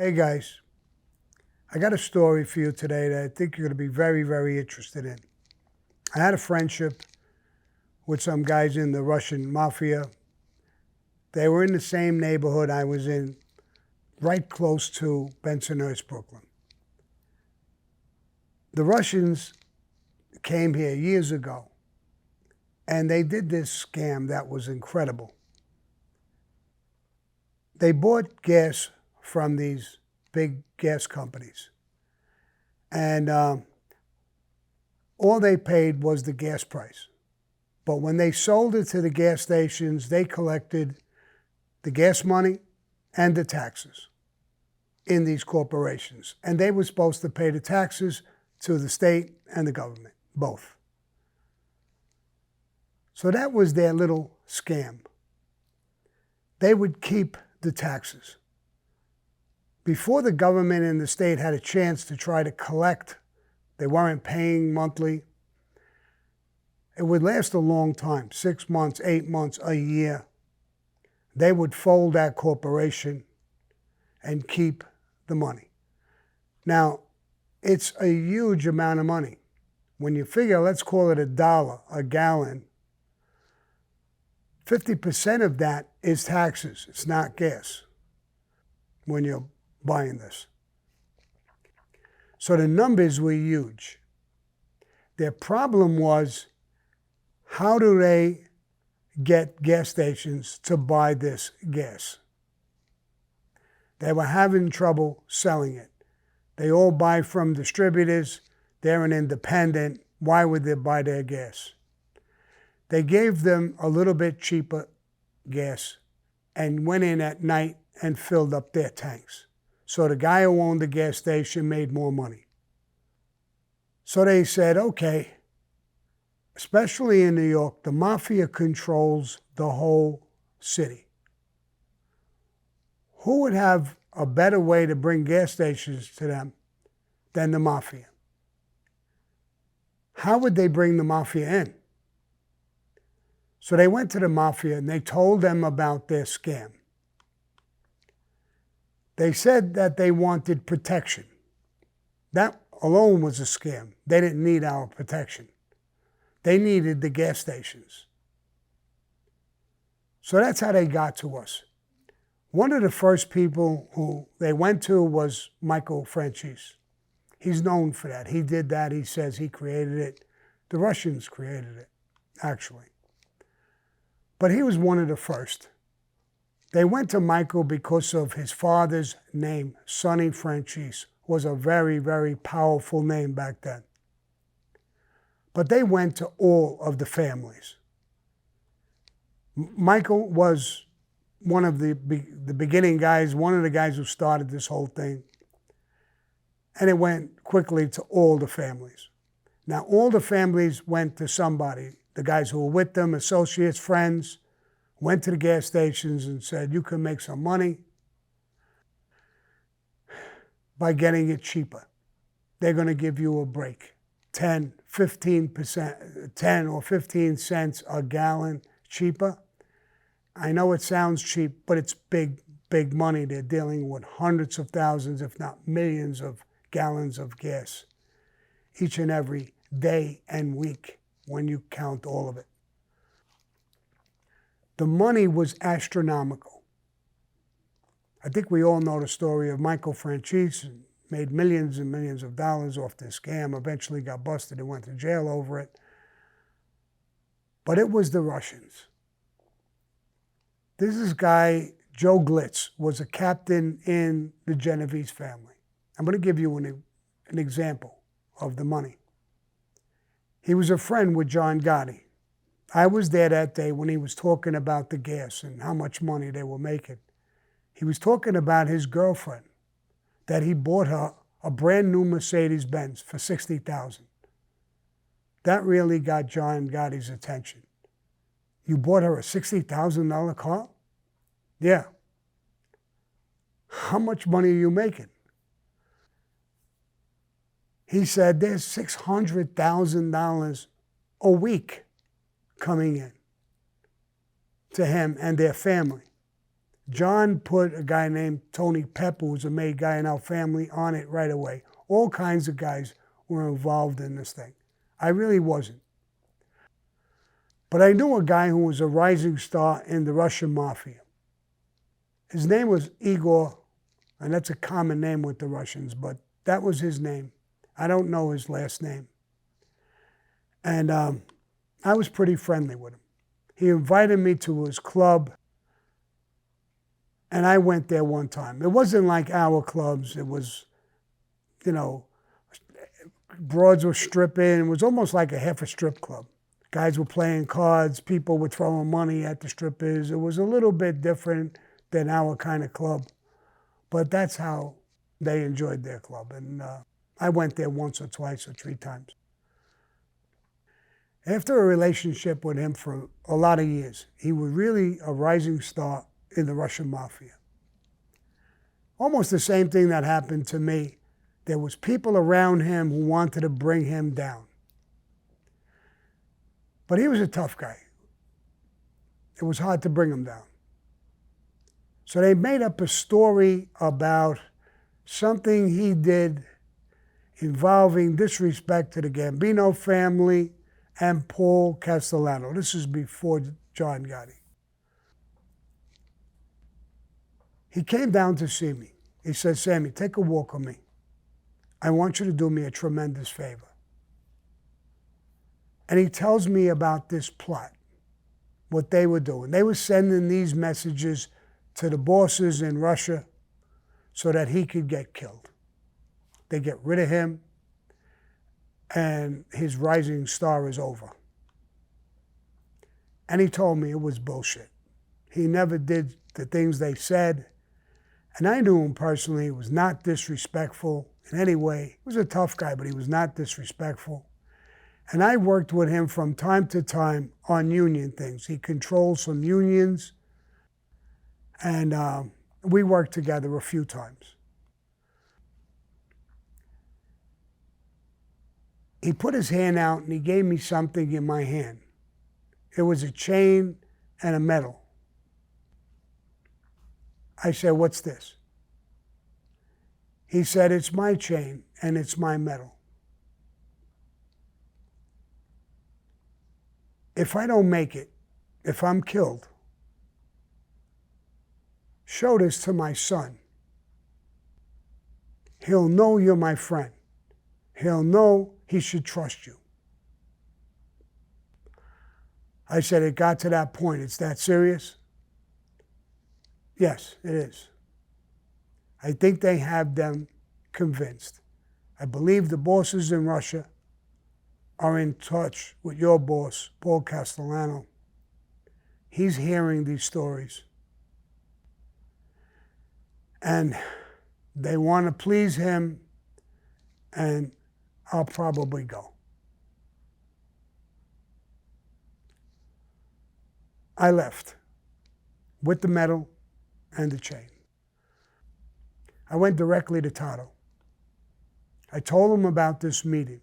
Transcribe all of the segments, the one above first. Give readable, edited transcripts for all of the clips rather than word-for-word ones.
Hey guys, I got a story for you today that I think you're going to be very, very interested in. I had a friendship with some guys in the Russian mafia. They were in the same neighborhood I was in, right close to Bensonhurst, Brooklyn. The Russians came here years ago, and they did this scam that was incredible. They bought gas from these big gas companies, and all they paid was the gas price. But when they sold it to the gas stations, they collected the gas money and the taxes in these corporations. And they were supposed to pay the taxes to the state and the government, both. So that was their little scam. They would keep the taxes. Before the government and the state had a chance to try to collect, they weren't paying monthly. It would last a long time, 6 months, 8 months, a year. They would fold that corporation and keep the money. Now, it's a huge amount of money. When you figure, let's call it $1 a gallon, 50% of that is taxes. It's not gas when you're buying this. So the numbers were huge. Their problem was, how do they get gas stations to buy this gas? They were having trouble selling it. They all buy from distributors. They're an independent. Why would they buy their gas? They gave them a little bit cheaper gas and went in at night and filled up their tanks. So the guy who owned the gas station made more money. So they said, okay, especially in New York, the mafia controls the whole city. Who would have a better way to bring gas stations to them than the mafia? How would they bring the mafia in? So they went to the mafia and they told them about their scam. They said that they wanted protection. That alone was a scam. They didn't need our protection. They needed the gas stations. So that's how they got to us. One of the first people who they went to was Michael Franchise. He's known for that. He did that. He says he created it. The Russians created it, actually. But he was one of the first. They went to Michael because of his father's name, Sonny Franchise, was a very, very powerful name back then. But they went to all of the families. Michael was one of the beginning guys, one of the guys who started this whole thing. And it went quickly to all the families. Now, all the families went to somebody. The guys who were with them, associates, friends, went to the gas stations and said, you can make some money by getting it cheaper. They're going to give you a break. 10 or 15 cents a gallon cheaper. I know it sounds cheap, but it's big, big money. They're dealing with hundreds of thousands, if not millions of gallons of gas each and every day and week when you count all of it. The money was astronomical. I think we all know the story of Michael Franchise, made millions and millions of dollars off this scam, eventually got busted and went to jail over it. But it was the Russians. This guy, Joe Glitz, was a captain in the Genovese family. I'm going to give you an example of the money. He was a friend with John Gotti. I was there that day when he was talking about the gas and how much money they were making. He was talking about his girlfriend, that he bought her a brand new Mercedes-Benz for $60,000. That really got John Gotti's attention. You bought her a $60,000 car? Yeah. How much money are you making? He said there's $600,000 a week coming in to him and their family John put a guy named Tony Pep, who was a made guy in our family, on it right away. All kinds of guys were involved in this thing. I really wasn't. But I knew a guy who was a rising star in the Russian mafia. His name was Igor, and that's a common name with the Russians, but that was his name. I don't know his last name. And I was pretty friendly with him. He invited me to his club, and I went there one time. It wasn't like our clubs. It was, you know, broads were stripping. It was almost like a half a strip club. Guys were playing cards. People were throwing money at the strippers. It was a little bit different than our kind of club. But that's how they enjoyed their club. And I went there once or twice or 3 times. After a relationship with him for a lot of years, he was really a rising star in the Russian mafia. Almost the same thing that happened to me. There was people around him who wanted to bring him down. But he was a tough guy. It was hard to bring him down. So they made up a story about something he did involving disrespect to the Gambino family and Paul Castellano. This is before John Gotti. He came down to see me. He said, Sammy, take a walk with me. I want you to do me a tremendous favor. And he tells me about this plot, what they were doing. They were sending these messages to the bosses in Russia so that he could get killed. They get rid of him, and his rising star is over. And he told me it was bullshit. He never did the things they said. And I knew him personally. He was not disrespectful in any way. He was a tough guy, but he was not disrespectful. And I worked with him from time to time on union things. He controlled some unions, and we worked together a few times. He put his hand out and he gave me something in my hand. It was a chain and a medal. I said, what's this? He said, it's my chain and it's my medal. If I don't make it, if I'm killed, show this to my son. He'll know you're my friend. He'll know he should trust you. I said, it got to that point. It's that serious? Yes, it is. I think they have them convinced. I believe the bosses in Russia are in touch with your boss, Paul Castellano. He's hearing these stories. And they want to please him, and I'll probably go. I left with the medal and the chain. I went directly to Tato. I told him about this meeting.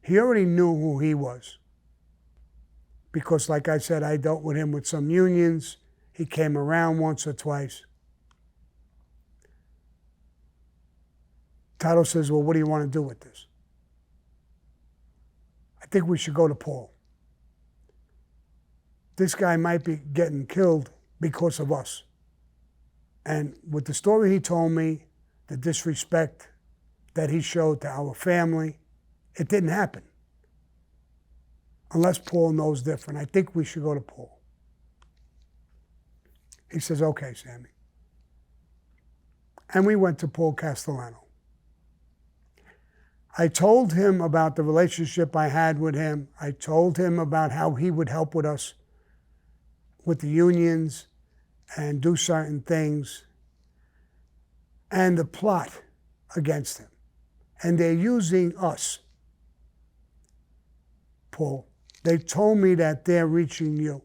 He already knew who he was because, like I said, I dealt with him with some unions. He came around once or twice. Tato says, well, what do you want to do with this? I think we should go to Paul. This guy might be getting killed because of us. And with the story he told me, the disrespect that he showed to our family, it didn't happen. Unless Paul knows different. I think we should go to Paul. He says, okay, Sammy. And we went to Paul Castellano. I told him about the relationship I had with him. I told him about how he would help with us with the unions and do certain things, and the plot against him. And they're using us, Paul. They told me that they're reaching you.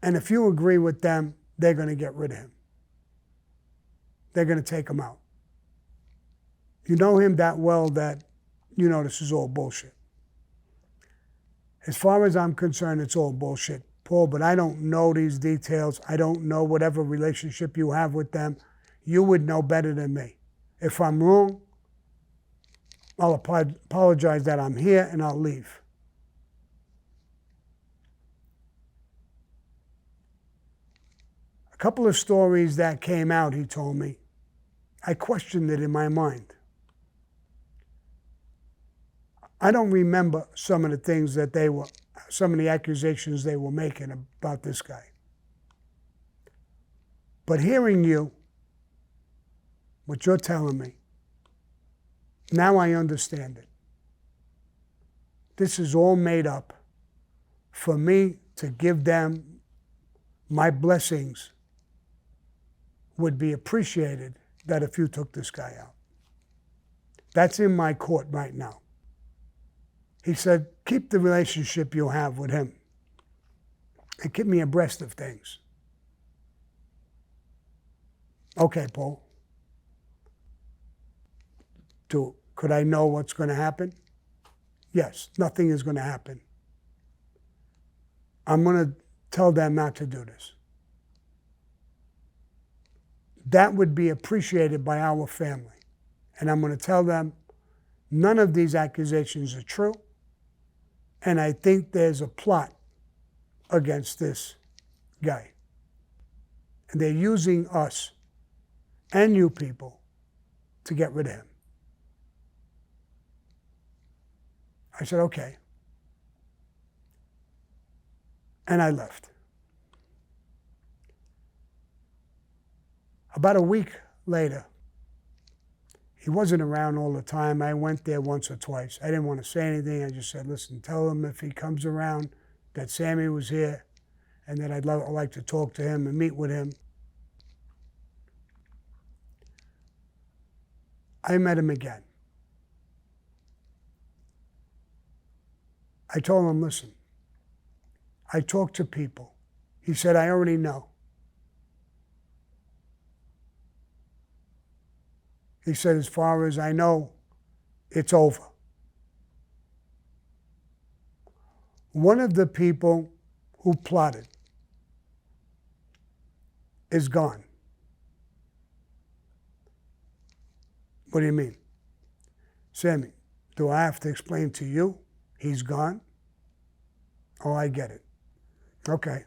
And if you agree with them, they're going to get rid of him. They're going to take him out. You know him that well that you know this is all bullshit. As far as I'm concerned, it's all bullshit. Paul, but I don't know these details. I don't know whatever relationship you have with them. You would know better than me. If I'm wrong, I'll apologize that I'm here and I'll leave. A couple of stories that came out, he told me, I questioned it in my mind. I don't remember some of the things that some of the accusations they were making about this guy. But hearing you, what you're telling me, now I understand it. This is all made up for me to give them my blessings would be appreciated that if you took this guy out. That's in my court right now. He said, keep the relationship you have with him and keep me abreast of things. Okay, Paul. Could I know what's going to happen? Yes, nothing is going to happen. I'm going to tell them not to do this. That would be appreciated by our family. And I'm going to tell them none of these accusations are true. And I think there's a plot against this guy. And they're using us and you people to get rid of him. I said, okay. And I left. About a week later, he wasn't around all the time. I went there once or twice. I didn't want to say anything. I just said, listen, tell him if he comes around that Sammy was here and that I'd like to talk to him and meet with him. I met him again. I told him, listen, I talk to people. He said, I already know. He said, as far as I know, it's over. One of the people who plotted is gone. What do you mean? Sammy, do I have to explain to you? He's gone? Oh, I get it. Okay,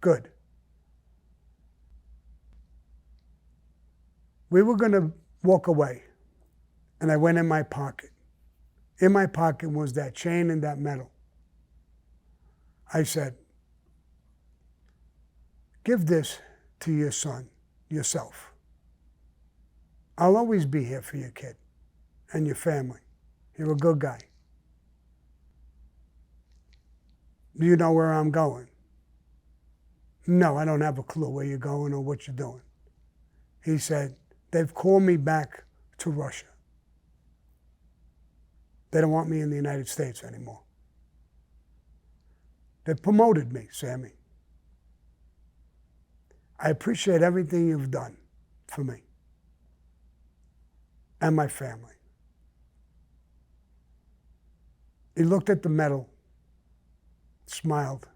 good. We were going to walk away, and I went in my pocket. In my pocket was that chain and that medal. I said, give this to your son, yourself. I'll always be here for your kid and your family. You're a good guy. Do you know where I'm going? No, I don't have a clue where you're going or what you're doing. He said, they've called me back to Russia. They don't want me in the United States anymore. They promoted me, Sammy. I appreciate everything you've done for me and my family. He looked at the medal, smiled,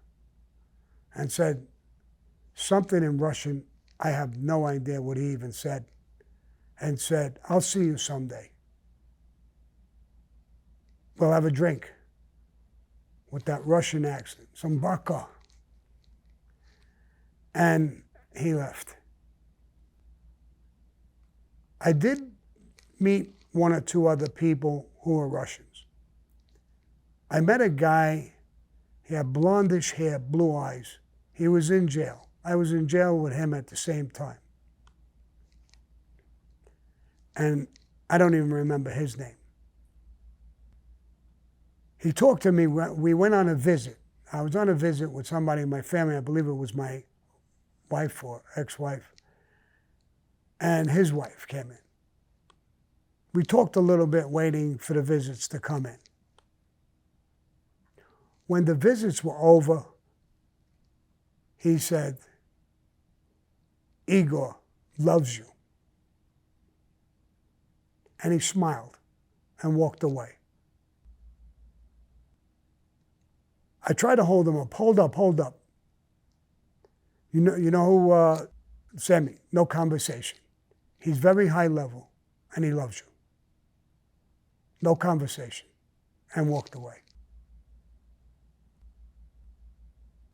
and said something in Russian. I have no idea what he even said. And said, I'll see you someday. We'll have a drink with that Russian accent, some vodka. And he left. I did meet one or two other people who were Russians. I met a guy, he had blondish hair, blue eyes. He was in jail. I was in jail with him at the same time. And I don't even remember his name. He talked to me. We went on a visit. I was on a visit with somebody in my family. I believe it was my wife or ex-wife. And his wife came in. We talked a little bit waiting for the visits to come in. When the visits were over, he said, Igor loves you. And he smiled and walked away. I tried to hold him up. Hold up, hold up. You know who, Sammy, no conversation. He's very high level, and he loves you. No conversation, and walked away.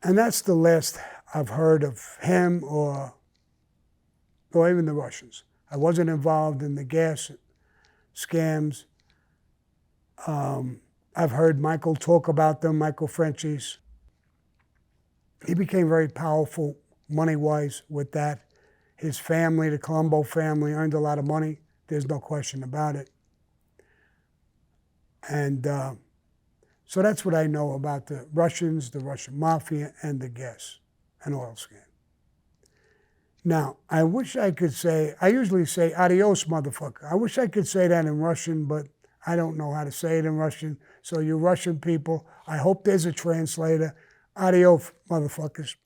And that's the last I've heard of him or even the Russians. I wasn't involved in the gas scams. I've heard Michael talk about them, Michael Frenchies. He became very powerful money-wise with that. His family, the Colombo family, earned a lot of money. There's no question about it. And so that's what I know about the Russians, the Russian mafia, and the gas and oil scam. Now, I wish I could say, I usually say, adios, motherfucker. I wish I could say that in Russian, but I don't know how to say it in Russian. So you Russian people, I hope there's a translator. Adios, motherfuckers.